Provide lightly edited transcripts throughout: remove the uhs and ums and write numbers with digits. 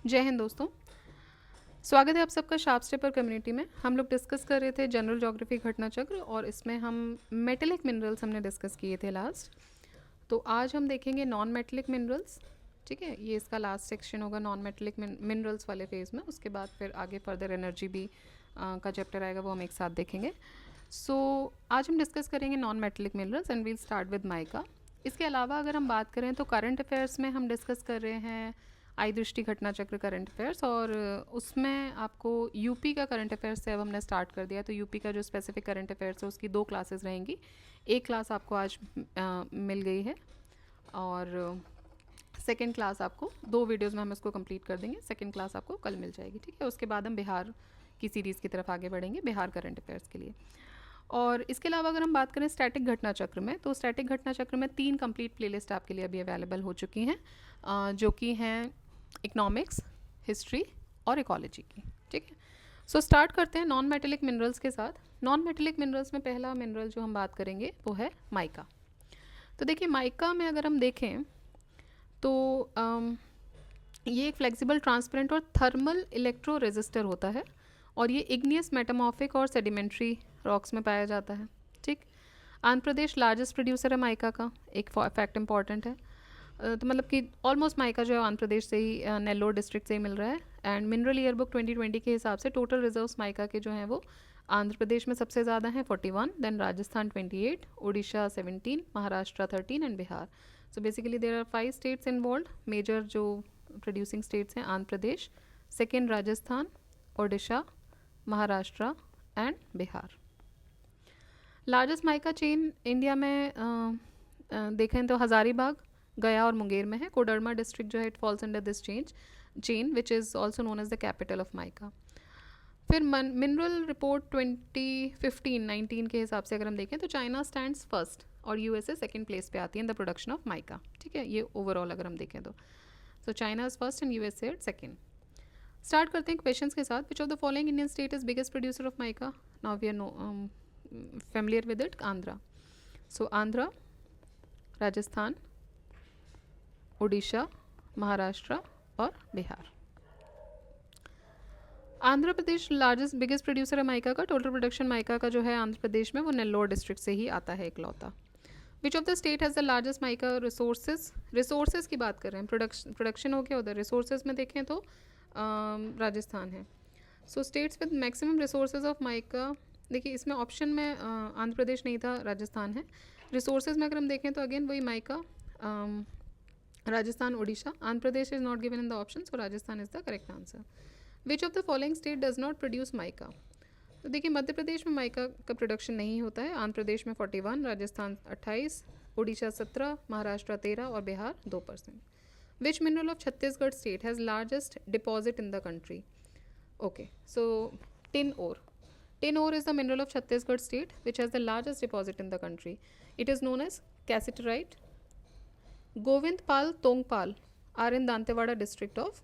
जय हिंद दोस्तों। स्वागत है आप सबका शार्प स्टेपर कम्युनिटी में। हम लोग डिस्कस कर रहे थे जनरल ज्योग्राफी घटना चक्र और इसमें हम मेटेलिक मिनरल्स हमने डिस्कस किए थे लास्ट। तो आज हम देखेंगे नॉन मेटेलिक मिनरल्स। ठीक है, ये इसका लास्ट सेक्शन होगा नॉन मेटेलिक मिनरल्स वाले फेज़ में। उसके बाद फिर आगे फर्दर एनर्जी भी का चैप्टर आएगा, वो हम एक साथ देखेंगे। सो आज हम डिस्कस करेंगे non metallic minerals and we'll start with mica. इसके अलावा अगर हम बात करें तो करंट अफेयर्स में हम डिस्कस कर रहे हैं आई दृष्टि घटना चक्र करंट अफेयर्स, और उसमें आपको यूपी का करंट अफेयर्स से अब हमने स्टार्ट कर दिया। तो यूपी का जो स्पेसिफिक करंट अफेयर्स है उसकी 2 क्लासेस रहेंगी। एक क्लास आपको आज मिल गई है और सेकेंड क्लास आपको 2 वीडियोज़ में हम इसको कंप्लीट कर देंगे। सेकेंड क्लास आपको कल मिल जाएगी। ठीक है, उसके बाद हम बिहार की सीरीज़ की तरफ आगे बढ़ेंगे, बिहार करंट अफेयर्स के लिए। और इसके अलावा अगर हम बात करें स्टैटिक घटना चक्र में, तो स्टैटिक घटना चक्र में 3 कंप्लीट प्लेलिस्ट आपके लिए अभी अवेलेबल हो चुकी हैं, जो कि हैं इकोनॉमिक्स, हिस्ट्री और इकोलॉजी की। ठीक है, सो स्टार्ट करते हैं नॉन मेटेलिक मिनरल्स के साथ। नॉन मेटेलिक मिनरल्स में पहला मिनरल जो हम बात करेंगे वो है माइका। तो देखिए, माइका में अगर हम देखें तो ये एक फ्लेक्सिबल, ट्रांसपेरेंट और थर्मल इलेक्ट्रो रेजिस्टर होता है और ये इग्नियस, मेटामॉर्फिक और सेडिमेंट्री रॉक्स में पाया जाता है। ठीक, आंध्र प्रदेश लार्जेस्ट प्रोड्यूसर है माइका का, एक फैक्ट इंपॉर्टेंट है। तो मतलब कि ऑलमोस्ट माइका जो है आंध्र प्रदेश से ही, नेल्लोर डिस्ट्रिक्ट से ही मिल रहा है। एंड मिनरल ईयर बुक 2020 के हिसाब से टोटल रिजर्व्स माइका के जो हैं वो आंध्र प्रदेश में सबसे ज़्यादा हैं 41, then Rajasthan 28, Orissa 17, Maharashtra 13 and Bihar. So basically there are 5 states involve. Major जो प्रोड्यूसिंग स्टेट्स हैं Andhra Pradesh, second Rajasthan, Orissa, Maharashtra and Bihar. Largest mica chain India में देखें तो हज़ारीबाग, गया और मुंगेर में है। कोडरमा डिस्ट्रिक्ट जो है it falls under this chain which is also known as the capital of mica. फिर मिनरल रिपोर्ट 2015-19 के हिसाब से अगर हम देखें तो चाइना स्टैंड्स फर्स्ट और यूएसए सेकंड प्लेस पे आती है in the production of mica. ठीक है, ये ओवरऑल अगर हम देखें तो so China is first and USA second. Start करते हैं क्वेश्चंस के साथ। Which of the following Indian state is biggest producer of mica? Now we are familiar with it. Andhra. So Andhra, Rajasthan, Orissa, Maharashtra और Bihar. Andhra Pradesh largest biggest producer है mica का। Total production mica का जो है आंध्र प्रदेश में वो नेल्लोर डिस्ट्रिक्ट से ही आता है इकलौता। विच of the state has the largest mica resources की बात कर रहे हैं, प्रोडक्शन हो गया उधर। रिसोर्सेज में देखें तो राजस्थान है। सो states with maximum resources of mica, देखिए इसमें ऑप्शन में आंध्र प्रदेश नहीं था, राजस्थान है। रिसोर्सेज में अगर हम देखें तो अगेन वही mica, Rajasthan, Orissa. Andhra Pradesh is not given in the option, so Rajasthan is the correct answer. Which of the following state does not produce mica? तो देखिए मध्य प्रदेश में माइका का प्रोडक्शन नहीं होता है। आंध्र प्रदेश में 41, राजस्थान 28, उड़ीसा 17, महाराष्ट्र 13 और Bihar 2%। Which mineral of Chhattisgarh state has largest deposit in the country? Okay, so tin ore. Tin ore is the mineral of Chhattisgarh state which has the largest deposit in the country. It is known as cassiterite. Govind Pal Tongpal are in Dantewada district of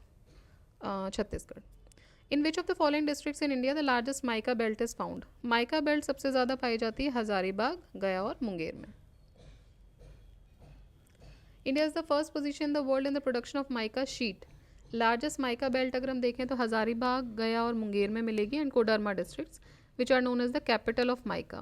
Chhattisgarh. In which of the following districts in India the largest mica belt is found? Mica belt सबसे ज़्यादा पाई जाती है हज़ारीबाग, गया और मुंगेर में। India is the first position in the world in the production of mica sheet. Largest mica belt अगर हम देखें तो हज़ारीबाग, गया और मुंगेर में मिलेगी and Koderma districts which are known as the capital of mica.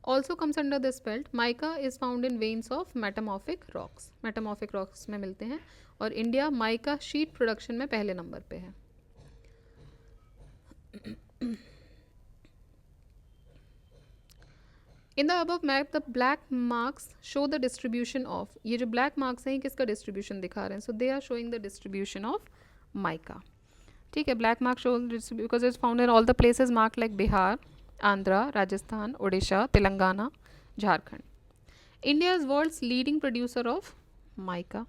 Also comes under this belt. Mica is found in veins of metamorphic rocks. Metamorphic rocks में मिलते हैं और इंडिया माइका शीट प्रोडक्शन में पहले नंबर पे है। In the above map, the black marks show the distribution of, ये जो black marks हैं किसका distribution दिखा रहे हैं? So they are showing the distribution of mica. ठीक है, black mark show because it's found in all the places mark like Bihar, Andhra, Rajasthan, Orissa, Telangana, Jharkhand. India is world's leading producer of mica.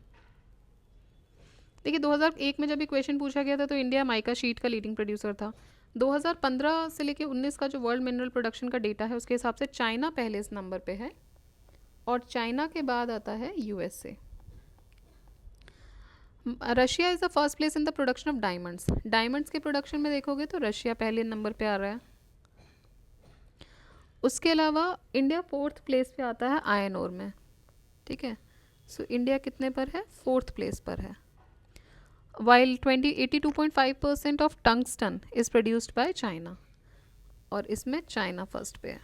देखिए 2001 में जब ये क्वेश्चन पूछा गया था तो इंडिया माइका शीट का लीडिंग प्रोड्यूसर था। 2015 से लेके 19 का जो वर्ल्ड मिनरल प्रोडक्शन का डेटा है उसके हिसाब से चाइना पहले इस नंबर पे है और चाइना के बाद आता है USA. Russia is the first place in the production of diamonds. Diamonds के प्रोडक्शन में देखोगे तो रशिया पहले नंबर पे आ रहा है। उसके अलावा इंडिया 4th प्लेस पे आता है आयरन ओर में। ठीक है, सो इंडिया कितने पर है? 4th प्लेस पर है। while 82.5% of tungsten is produced by China, और इसमें चाइना फर्स्ट पे है।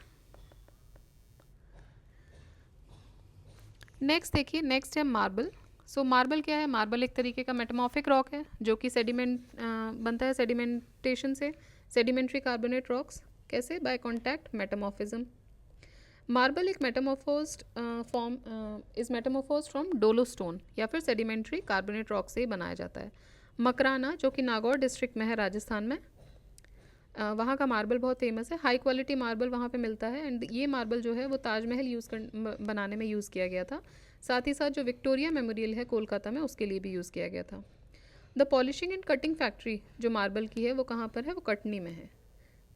नेक्स्ट देखिए, नेक्स्ट है मार्बल। सो मार्बल क्या है? मार्बल एक तरीके का मेटामॉर्फिक रॉक है जो कि सेडिमेंट बनता है सेडिमेंटेशन से, सेडिमेंट्री कार्बोनेट रॉक्स। कैसे? By contact metamorphism. मार्बल एक metamorphosed form is metamorphosed from dolostone या फिर सेडिमेंट्री कार्बोनेट रॉक से ही बनाया जाता है। मकराना जो कि नागौर डिस्ट्रिक्ट में है राजस्थान में, वहाँ का मार्बल बहुत फेमस है। हाई क्वालिटी मार्बल वहाँ पे मिलता है, एंड ये मार्बल जो है वो ताजमहल बनाने में यूज़ किया गया था। साथ ही साथ जो विक्टोरिया मेमोरियल है कोलकाता में, उसके लिए भी यूज़ किया गया था। The polishing and cutting factory जो मार्बल की है वो कहाँ पर है? वो कटनी में है।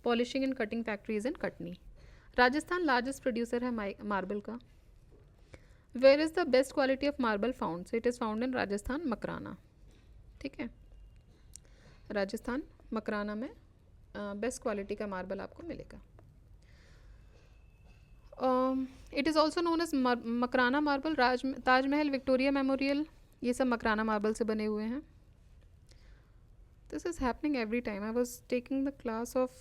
Polishing and cutting factory is in Katni. Rajasthan largest producer है मार्बल का। Where is the best quality of marble found? So it is found in Rajasthan Makrana. ठीक है, राजस्थान मकराना में बेस्ट क्वालिटी का मार्बल आपको मिलेगा। It is also known as Makrana marble. Taj Mahal, Victoria Memorial, ये सब मकराना मार्बल से बने हुए हैं। This is happening every time. I was taking the class of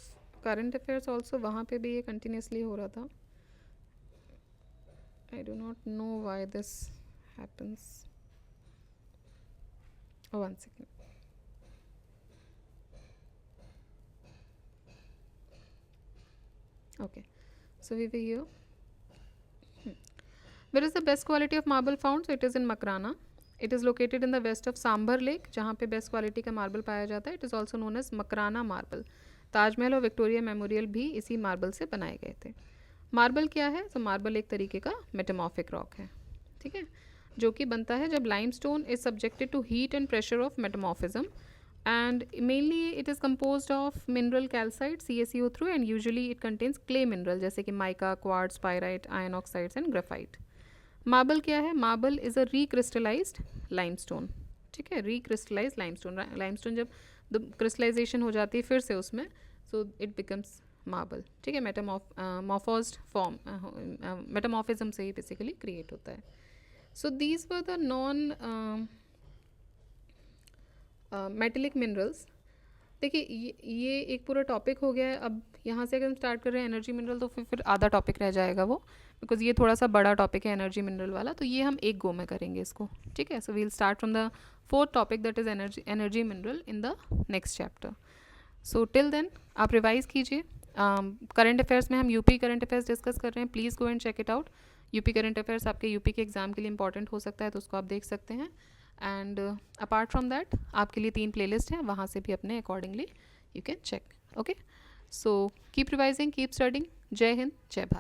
current affairs also, वहाँ पे भी ये कंटिन्यूसली हो रहा था। I do not know why this happens. One second. Okay, so we were here. Where is the best quality of marble found? So it is in Makrana. It is located in the west of Sambar Lake, जहाँ पे best quality का marble पाया जाता है। It is also known as Makrana marble. Taj Mahal और Victoria memorial भी इसी marble से बनाए गए थे। मार्बल क्या है? तो मार्बल एक तरीके का मेटामॉर्फिक रॉक है, ठीक है, जो कि बनता है जब limestone is subjected to heat and pressure of metamorphism, and mainly it is composed of mineral calcite CaCO3 and usually it contains clay mineral जैसे कि mica, quartz, pyrite, iron oxides and graphite। Marble क्या है? Marble is a recrystallized limestone. ठीक है, recrystallized limestone. Limestone जब crystallization हो जाती है फिर से उसमें, सो इट बिकम्स मार्बल। ठीक है, मेटामॉर्फोज्ड फॉर्म, मेटामॉर्फिज्म से ही बेसिकली क्रिएट होता है। So these were the non metallic minerals. देखिए ये एक पूरा टॉपिक हो गया है। अब यहाँ से अगर हम स्टार्ट कर रहे हैं एनर्जी मिनरल, तो फिर आधा टॉपिक रह जाएगा वो, बिकॉज ये थोड़ा सा बड़ा टॉपिक है एनर्जी मिनरल वाला, तो ये हम एक गो में करेंगे इसको। ठीक है, so we'll start from the fourth topic that is energy mineral in the next chapter. So till then आप रिवाइज कीजिए। करंट अफेयर्स में हम यूपी करंट अफेयर्स डिस्कस कर रहे हैं, please go and check it out. UP current affairs आपके UP के exam के लिए इंपॉर्टेंट हो सकता है, तो उसको आप देख सकते हैं। एंड अपार्ट फ्रॉम दैट आपके लिए 3 प्लेलिस्ट हैं, वहाँ से भी अपने accordingly you can check. Okay, so keep revising, keep studying. जय हिंद, जय भारत।